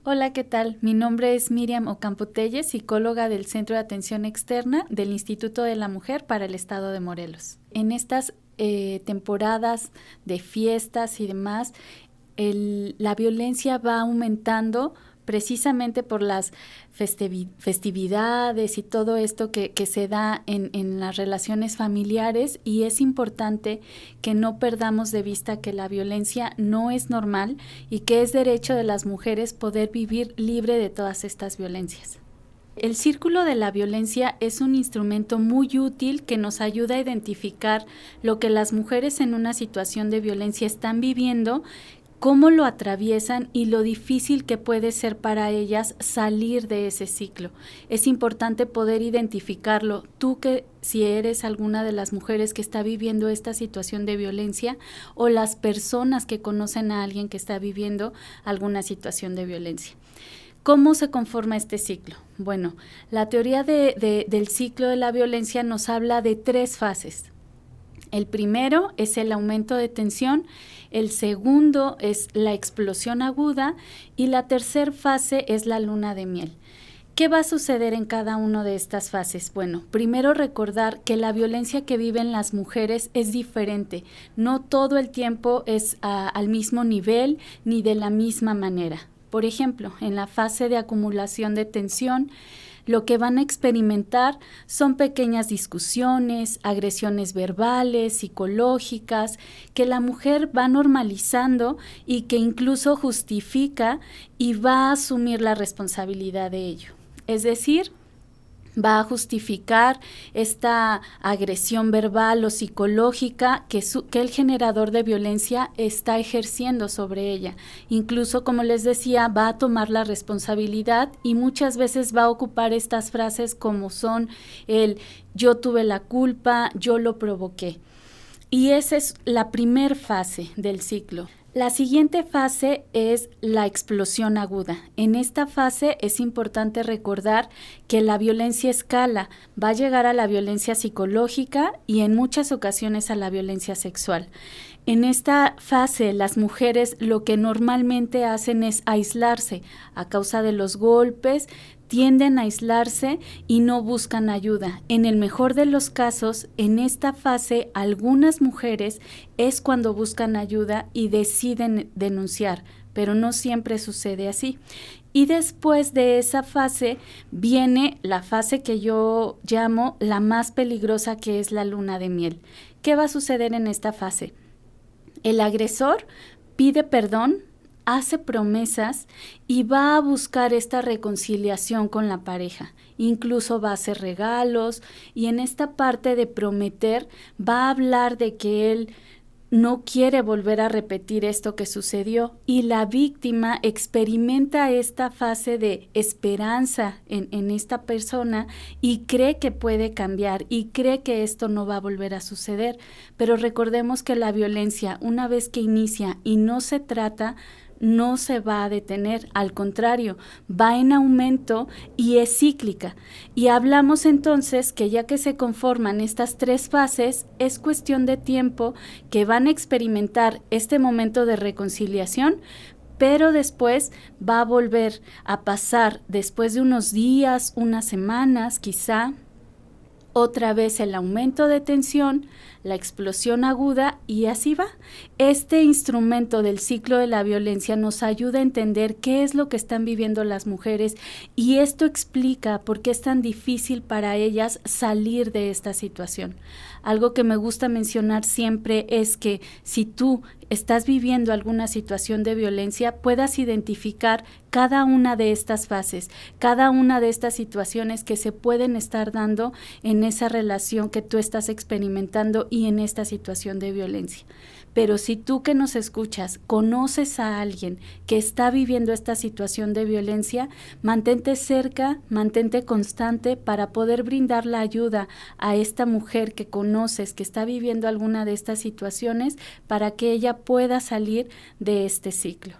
Hola, ¿qué tal? Mi nombre es Miriam Ocampo Telles, psicóloga del Centro de Atención Externa del Instituto de la Mujer para el Estado de Morelos. En estas temporadas de fiestas y demás, la violencia va aumentando precisamente por las festividades y todo esto que se da en las relaciones familiares, y es importante que no perdamos de vista que la violencia no es normal y que es derecho de las mujeres poder vivir libre de todas estas violencias. El círculo de la violencia es un instrumento muy útil que nos ayuda a identificar lo que las mujeres en una situación de violencia están viviendo, cómo lo atraviesan y lo difícil que puede ser para ellas salir de ese ciclo. Es importante poder identificarlo. Tú, que si eres alguna de las mujeres que está viviendo esta situación de violencia, o las personas que conocen a alguien que está viviendo alguna situación de violencia. ¿Cómo se conforma este ciclo? Bueno, la teoría del ciclo de la violencia nos habla de 3 fases. El primero es el aumento de tensión, el segundo es la explosión aguda y la tercera fase es la luna de miel. ¿Qué va a suceder en cada una de estas fases? Bueno, primero recordar que la violencia que viven las mujeres es diferente. No todo el tiempo es al mismo nivel ni de la misma manera. Por ejemplo, en la fase de acumulación de tensión, lo que van a experimentar son pequeñas discusiones, agresiones verbales, psicológicas, que la mujer va normalizando y que incluso justifica y va a asumir la responsabilidad de ello. Es decir, va a justificar esta agresión verbal o psicológica que el generador de violencia está ejerciendo sobre ella. Incluso, como les decía, va a tomar la responsabilidad y muchas veces va a ocupar estas frases como son el yo tuve la culpa, yo lo provoqué. Y esa es la primera fase del ciclo. La siguiente fase es la explosión aguda. En esta fase es importante recordar que la violencia escala, va a llegar a la violencia psicológica y en muchas ocasiones a la violencia sexual. En esta fase, las mujeres lo que normalmente hacen es aislarse a causa de los golpes, tienden a aislarse y no buscan ayuda. En el mejor de los casos, en esta fase, algunas mujeres es cuando buscan ayuda y deciden denunciar, pero no siempre sucede así. Y después de esa fase viene la fase que yo llamo la más peligrosa, que es la luna de miel. ¿Qué va a suceder en esta fase? El agresor pide perdón, hace promesas y va a buscar esta reconciliación con la pareja. Incluso va a hacer regalos y en esta parte de prometer va a hablar de que él no quiere volver a repetir esto que sucedió, y la víctima experimenta esta fase de esperanza en esta persona y cree que puede cambiar y cree que esto no va a volver a suceder. Pero recordemos que la violencia, una vez que inicia y no se trata, no se va a detener, al contrario, va en aumento y es cíclica. Y hablamos entonces que ya que se conforman estas 3 fases, es cuestión de tiempo que van a experimentar este momento de reconciliación, pero después va a volver a pasar, después de unos días, unas semanas quizá, otra vez el aumento de tensión, la explosión aguda, y así va. Este instrumento del ciclo de la violencia nos ayuda a entender qué es lo que están viviendo las mujeres, y esto explica por qué es tan difícil para ellas salir de esta situación. Algo que me gusta mencionar siempre es que si tú estás viviendo alguna situación de violencia, puedas identificar cada una de estas fases, cada una de estas situaciones que se pueden estar dando en esa relación que tú estás experimentando y en esta situación de violencia. Pero si tú, que nos escuchas, conoces a alguien que está viviendo esta situación de violencia, mantente cerca, mantente constante para poder brindar la ayuda a esta mujer que conoces que está viviendo alguna de estas situaciones, para que ella pueda salir de este ciclo.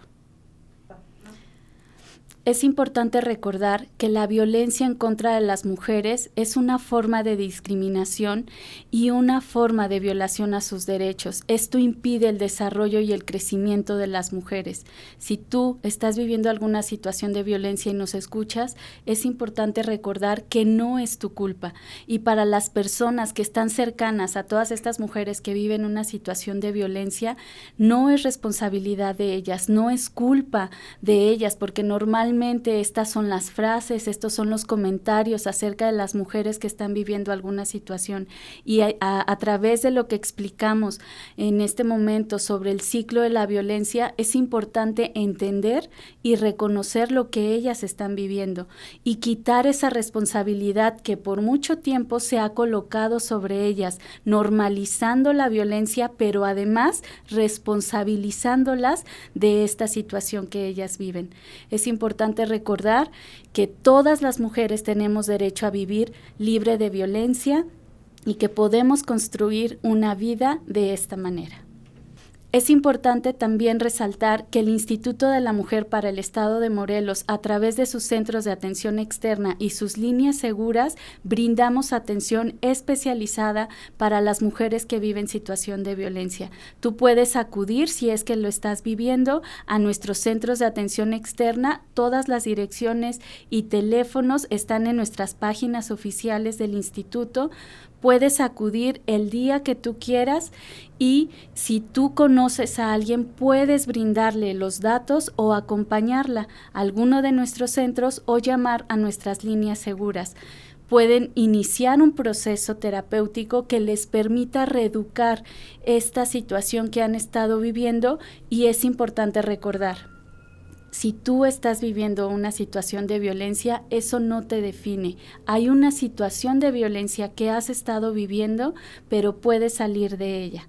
Es importante recordar que la violencia en contra de las mujeres es una forma de discriminación y una forma de violación a sus derechos. Esto impide el desarrollo y el crecimiento de las mujeres. Si tú estás viviendo alguna situación de violencia y nos escuchas, es importante recordar que no es tu culpa. Y para las personas que están cercanas a todas estas mujeres que viven una situación de violencia, no es responsabilidad de ellas, no es culpa de ellas, porque normalmente estas son las frases, estos son los comentarios acerca de las mujeres que están viviendo alguna situación, y a través de lo que explicamos en este momento sobre el ciclo de la violencia, es importante entender y reconocer lo que ellas están viviendo y quitar esa responsabilidad que por mucho tiempo se ha colocado sobre ellas, normalizando la violencia, pero además responsabilizándolas de esta situación que ellas viven. Es importante recordar que todas las mujeres tenemos derecho a vivir libre de violencia y que podemos construir una vida de esta manera. Es importante también resaltar que el Instituto de la Mujer para el Estado de Morelos, a través de sus centros de atención externa y sus líneas seguras, brindamos atención especializada para las mujeres que viven situación de violencia. Tú puedes acudir, si es que lo estás viviendo, a nuestros centros de atención externa. Todas las direcciones y teléfonos están en nuestras páginas oficiales del instituto. Puedes acudir el día que tú quieras y si tú conoces a alguien, puedes brindarle los datos o acompañarla a alguno de nuestros centros o llamar a nuestras líneas seguras. Pueden iniciar un proceso terapéutico que les permita reeducar esta situación que han estado viviendo, y es importante recordar: si tú estás viviendo una situación de violencia, eso no te define. Hay una situación de violencia que has estado viviendo, pero puedes salir de ella.